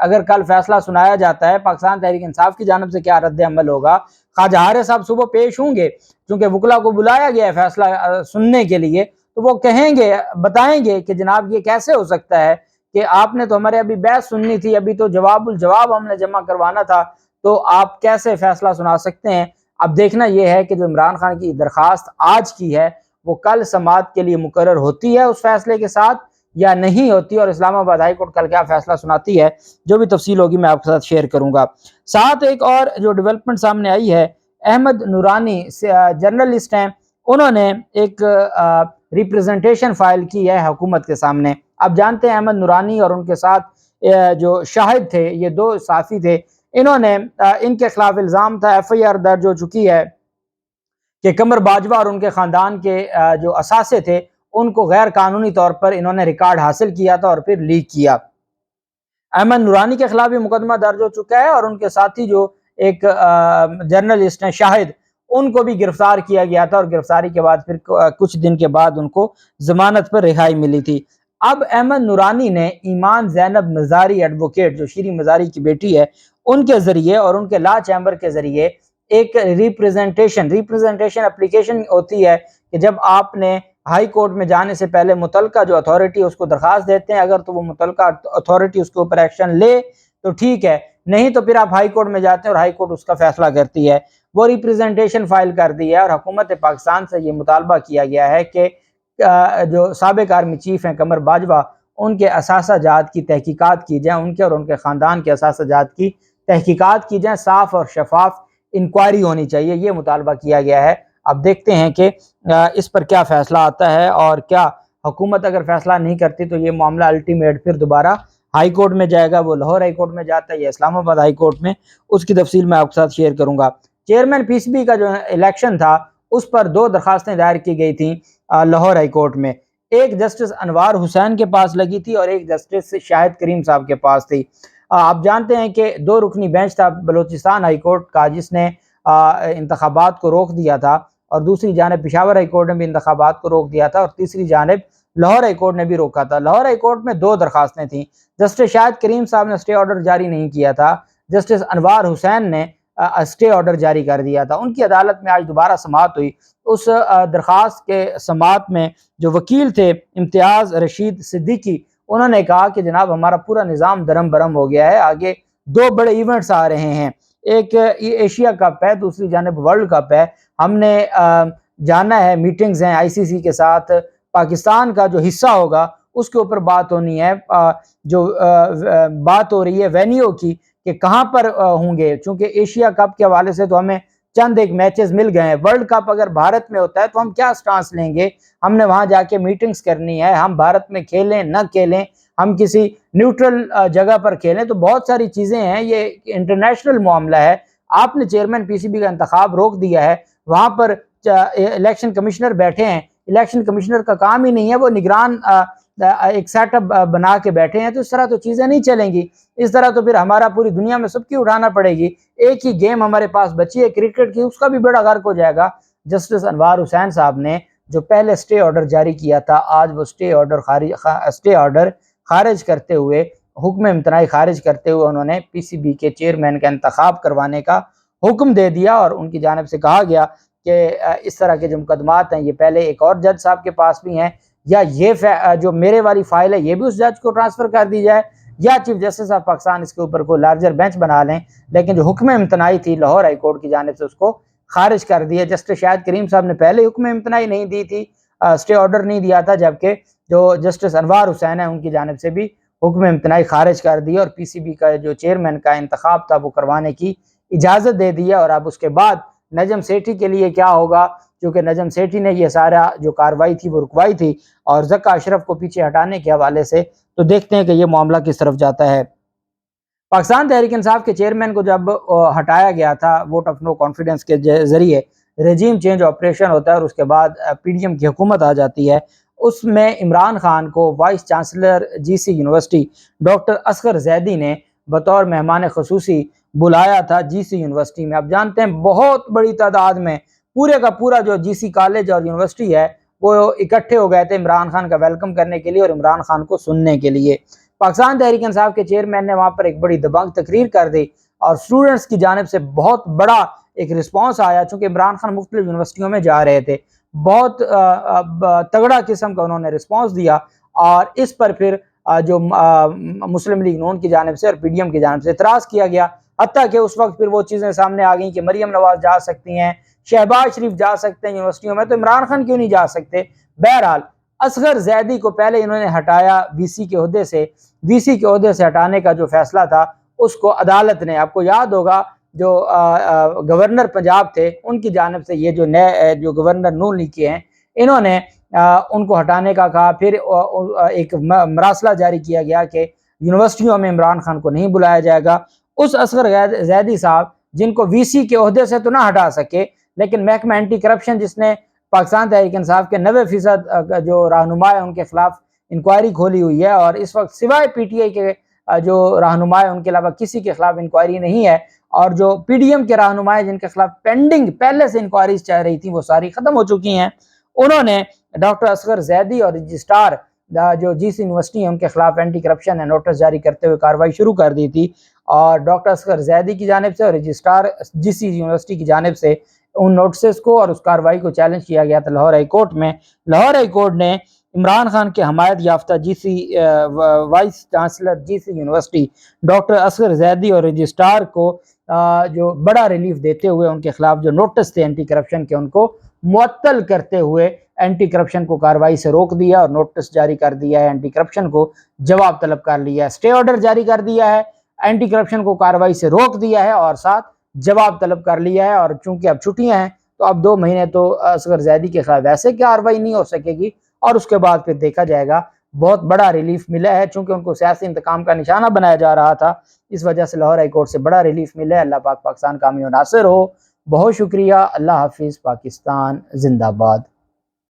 اگر کل فیصلہ سنایا جاتا ہے پاکستان تحریک انصاف کی جانب سے کیا رد عمل ہوگا؟ خواجہ حارث صاحب صبح پیش ہوں گے، چونکہ وکلا کو بلایا گیا ہے فیصلہ سننے کے لیے، تو وہ کہیں گے، بتائیں گے کہ جناب یہ کیسے ہو سکتا ہے کہ آپ نے تو ہمارے ابھی بحث سننی تھی، ابھی تو جواب الجواب ہم نے جمع کروانا تھا، تو آپ کیسے فیصلہ سنا سکتے ہیں؟ اب دیکھنا یہ ہے کہ جو عمران خان کی درخواست آج کی ہے وہ کل سماعت کے لیے مقرر ہوتی ہے اس فیصلے کے ساتھ یا نہیں ہوتی، اور اسلام آباد ہائی کورٹ کل کیا فیصلہ سناتی ہے، جو بھی تفصیل ہوگی میں آپ کے ساتھ شیئر کروں گا۔ ساتھ ایک اور جو ڈیولپمنٹ سامنے آئی ہے، احمد نورانی جرنلسٹ ہیں، انہوں نے ایک ریپریزنٹیشن فائل کی ہے حکومت کے سامنے۔ آپ جانتے ہیں احمد نورانی اور ان کے ساتھ جو شاہد تھے، یہ دو صحافی تھے، انہوں نے ان کے خلاف الزام تھا، ایف آئی آر درج ہو چکی ہے کہ قمر باجوہ اور ان کے خاندان کے جو اثاثے تھے ان کو غیر قانونی طور پر انہوں نے ریکارڈ حاصل کیا تھا اور پھر لیک کیا۔ احمد نورانی کے خلاف بھی مقدمہ درج ہو چکا ہے اور ان کے ساتھی جو ایک جرنلسٹ ہیں شاہد، ان کو بھی گرفتار کیا گیا تھا، اور گرفتاری کے بعد پھر کچھ دن کے بعد ان کو ضمانت پر رہائی ملی تھی۔ اب احمد نورانی نے ایمان زینب مزاری ایڈوکیٹ، جو شیریں مزاری کی بیٹی ہے، ان کے ذریعے اور ان کے لا چیمبر کے ذریعے ایک ریپریزنٹیشن اپلیکیشن ہوتی ہے کہ جب آپ نے ہائی کورٹ میں جانے سے پہلے متعلقہ جو اتھارٹی اس کو درخواست دیتے ہیں، اگر تو وہ متعلقہ اتھارٹی اس کے اوپر ایکشن لے تو ٹھیک ہے، نہیں تو پھر آپ ہائی کورٹ میں جاتے ہیں اور ہائی کورٹ اس کا فیصلہ کرتی ہے۔ وہ ریپریزنٹیشن فائل کر دی ہے اور حکومت پاکستان سے یہ مطالبہ کیا گیا ہے کہ جو سابق آرمی چیف ہیں قمر باجوہ، ان کے اثاثہ جات کی تحقیقات کی جائیں، ان کے اور ان کے خاندان کے اثاثہ جات کی تحقیقات کی جائیں، صاف اور شفاف انکوائری ہونی چاہیے، یہ مطالبہ کیا گیا ہے۔ اب دیکھتے ہیں کہ اس پر کیا فیصلہ آتا ہے، اور کیا حکومت اگر فیصلہ نہیں کرتی تو یہ معاملہ الٹیمیٹ پھر دوبارہ ہائی کورٹ میں جائے گا، وہ لاہور ہائی کورٹ میں جاتا ہے یا اسلام آباد ہائی کورٹ میں، اس کی تفصیل میں آپ کے ساتھ شیئر کروں گا۔ چیئرمین پی سی بی کا جو الیکشن تھا اس پر دو درخواستیں دائر کی گئی تھیں لاہور ہائی کورٹ میں، ایک جسٹس انوار حسین کے پاس لگی تھی اور ایک جسٹس شاہد کریم صاحب کے پاس تھی۔ آپ جانتے ہیں کہ دو رکنی بینچ تھا بلوچستان ہائی کورٹ کا، جس نے انتخابات کو روک دیا تھا، اور دوسری جانب پشاور ہائی کورٹ نے بھی انتخابات کو روک دیا تھا، اور تیسری جانب لاہور ہائی کورٹ نے بھی روکا تھا۔ لاہور ہائی کورٹ میں دو درخواستیں تھیں، جسٹس شاہد کریم صاحب نے اسٹے آرڈر جاری نہیں کیا تھا، جسٹس انوار حسین نے اسٹے آرڈر جاری کر دیا تھا۔ ان کی عدالت میں آج دوبارہ سماعت ہوئی، اس درخواست کے سماعت میں جو وکیل تھے امتیاز رشید صدیقی، انہوں نے کہا کہ جناب ہمارا پورا نظام درم برم ہو گیا ہے، آگے دو بڑے ایونٹس آ رہے ہیں، ایک ایشیا کپ ہے، دوسری جانب ورلڈ کپ ہے، ہم نے جانا ہے، میٹنگز ہیں آئی سی سی کے ساتھ، پاکستان کا جو حصہ ہوگا اس کے اوپر بات ہونی ہے، جو بات ہو رہی ہے وینیو کی کہ کہاں پر ہوں گے، چونکہ ایشیا کپ کے حوالے سے تو ہمیں چند ایک میچز مل گئے ہیں، ورلڈ کپ اگر بھارت میں ہوتا ہے تو ہم کیا سٹانس لیں گے، ہم نے وہاں جا کے میٹنگز کرنی ہے، ہم بھارت میں کھیلیں نہ کھیلیں، ہم کسی نیوٹرل جگہ پر کھیلیں، تو بہت ساری چیزیں ہیں، یہ انٹرنیشنل معاملہ ہے۔ آپ نے چیئرمین پی سی بی کا انتخاب روک دیا ہے، وہاں پر الیکشن کمشنر بیٹھے ہیں، الیکشن کمشنر کا کام ہی نہیں ہے، وہ نگران ایک سیٹ اپ بنا کے بیٹھے ہیں، تو اس طرح تو چیزیں نہیں چلیں گی، اس طرح تو پھر ہمارا پوری دنیا میں سب کی اٹھانا پڑے گی، ایک ہی گیم ہمارے پاس بچی ہے کرکٹ کی، اس کا بھی بڑا غرق ہو جائے گا۔ جسٹس انوار حسین صاحب نے جو پہلے اسٹے آرڈر جاری کیا تھا، آج وہ اسٹے آرڈر خارج کرتے ہوئے، حکم امتناعی خارج کرتے ہوئے، انہوں نے پی سی بی کے چیئرمین کا انتخاب کروانے کا حکم دے دیا، اور ان کی جانب سے کہا گیا کہ اس طرح کے جو مقدمات ہیں یہ پہلے ایک اور جج صاحب کے پاس بھی ہیں، یا یہ جو میرے والی فائل ہے یہ بھی اس جج کو ٹرانسفر کر دی جائے، یا چیف جسٹس آف پاکستان اس کے اوپر کوئی لارجر بینچ بنا لیں، لیکن جو حکم امتناعی تھی لاہور ہائی کورٹ کی جانب سے اس کو خارج کر دیا۔ جسٹس شاہد کریم صاحب نے پہلے حکم امتناعی نہیں دی تھی، اسٹے آرڈر نہیں دیا تھا، جبکہ جو جسٹس انوار حسین ہیں ان کی جانب سے بھی حکم امتناعی خارج کر دی، اور پی سی بی کا جو چیئرمین کا انتخاب تھا وہ کروانے کی اجازت دے دی ہے۔ اور اب اس کے بعد نجم سیٹھی کے لیے کیا ہوگا، کیونکہ نجم سیٹھی نے یہ سارا جو کاروائی تھی وہ رکوائی تھی، اور ذکا اشرف کو پیچھے ہٹانے کے حوالے سے، تو دیکھتے ہیں کہ یہ معاملہ کس طرف جاتا ہے۔ پاکستان تحریک انصاف کے چیئرمین کو جب ہٹایا گیا تھا ووٹ آف نو کانفیڈنس کے ذریعے، رجیم چینج آپریشن ہوتا ہے اور اس کے بعد پی ڈی ایم کی حکومت آ جاتی ہے، اس میں عمران خان کو وائس چانسلر جی سی یونیورسٹی ڈاکٹر اصغر زیدی نے بطور مہمان خصوصی بلایا تھا جی سی یونیورسٹی میں۔ اب جانتے ہیں بہت بڑی تعداد میں پورے کا پورا جو جی سی کالج اور یونیورسٹی ہے وہ اکٹھے ہو گئے تھے عمران خان کا ویلکم کرنے کے لیے اور عمران خان کو سننے کے لیے۔ پاکستان تحریک انصاف کے چیئرمین نے وہاں پر ایک بڑی دبنگ تقریر کر دی اور اسٹوڈنٹس کی جانب سے بہت بڑا ایک رسپانس آیا، چونکہ عمران خان مختلف یونیورسٹیوں میں جا رہے تھے، بہت تگڑا قسم کا انہوں نے رسپانس دیا، اور اس پر پھر جو مسلم لیگ نون کی جانب سے اور پی ڈی ایم کی جانب سے اعتراض کیا گیا، حتیٰ کہ اس وقت پھر وہ چیزیں سامنے آ گئیں کہ مریم نواز جا سکتی ہیں، شہباز شریف جا سکتے ہیں یونیورسٹیوں میں، تو عمران خان کیوں نہیں جا سکتے؟ بہرحال اصغر زیدی کو پہلے انہوں نے ہٹایا وی سی کے عہدے سے ہٹانے کا جو فیصلہ تھا اس کو عدالت نے، آپ کو یاد ہوگا جو گورنر پنجاب تھے ان کی جانب سے یہ جو نئے جو گورنر نون لیگ کے ہیں انہوں نے ان کو ہٹانے کا کہا، پھر ایک مراسلہ جاری کیا گیا کہ یونیورسٹیوں میں عمران خان کو نہیں بلایا جائے گا۔ اس اصغر زیدی صاحب جن کو وی سی کے عہدے سے تو نہ ہٹا سکے، لیکن محکمہ اینٹی کرپشن جس نے پاکستان تحریک انصاف کے 90% جو رہنما ہیں ان کے خلاف انکوائری کھولی ہوئی ہے، اور اس وقت سوائے پی ٹی آئی کے جو رہنما ہیں ان کے علاوہ کسی کے خلاف انکوائری نہیں ہے، اور جو پی ڈی ایم کے رہنما جن کے خلاف پینڈنگ پہلے سے انکوائریز چل رہی تھیں وہ ساری ختم ہو چکی ہیں، انہوں نے ڈاکٹر اصغر زیدی اور رجسٹرار جو جی سی یونیورسٹی ہے ان کے خلاف اینٹی کرپشن ہے نوٹس جاری کرتے ہوئے کارروائی شروع کر دی تھی، اور ڈاکٹر اصغر زیدی کی جانب سے اور رجسٹرار جی سی یونیورسٹی کی جانب سے ان نوٹسز کو اور اس کارروائی کو چیلنج کیا گیا تھا لاہور ہائی کورٹ میں۔ لاہور ہائی کورٹ نے عمران خان کے حمایت یافتہ جی سی وائس چانسلر جی سی یونیورسٹی ڈاکٹر اصغر زیدی اور رجسٹرار کو جو بڑا ریلیف دیتے ہوئے ان کے خلاف جو نوٹس تھے اینٹی کرپشن کے ان کو معطل کرتے ہوئے اینٹی کرپشن کو کارروائی سے روک دیا اور نوٹس جاری کر دیا ہے، اینٹی کرپشن کو جواب طلب کر لیا ہے، اسٹے آرڈر جاری کر دیا ہے، اینٹی کرپشن کو کارروائی سے روک دیا ہے اور ساتھ جواب طلب کر لیا ہے۔ اور چونکہ اب چھٹیاں ہیں تو اب 2 مہینے تو اصغر زیدی کے خلاف ویسے کارروائی نہیں ہو سکے گی، اور اس کے بعد پھر دیکھا جائے گا۔ بہت بڑا ریلیف ملا ہے، چونکہ ان کو سیاسی انتقام کا نشانہ بنایا جا رہا تھا، اس وجہ سے لاہور ہائی کورٹ سے بڑا ریلیف ملا ہے۔ اللہ پاک پاکستان کامیاب و ناصر ہو۔ بہت شکریہ۔ اللہ حافظ۔ پاکستان زندہ باد۔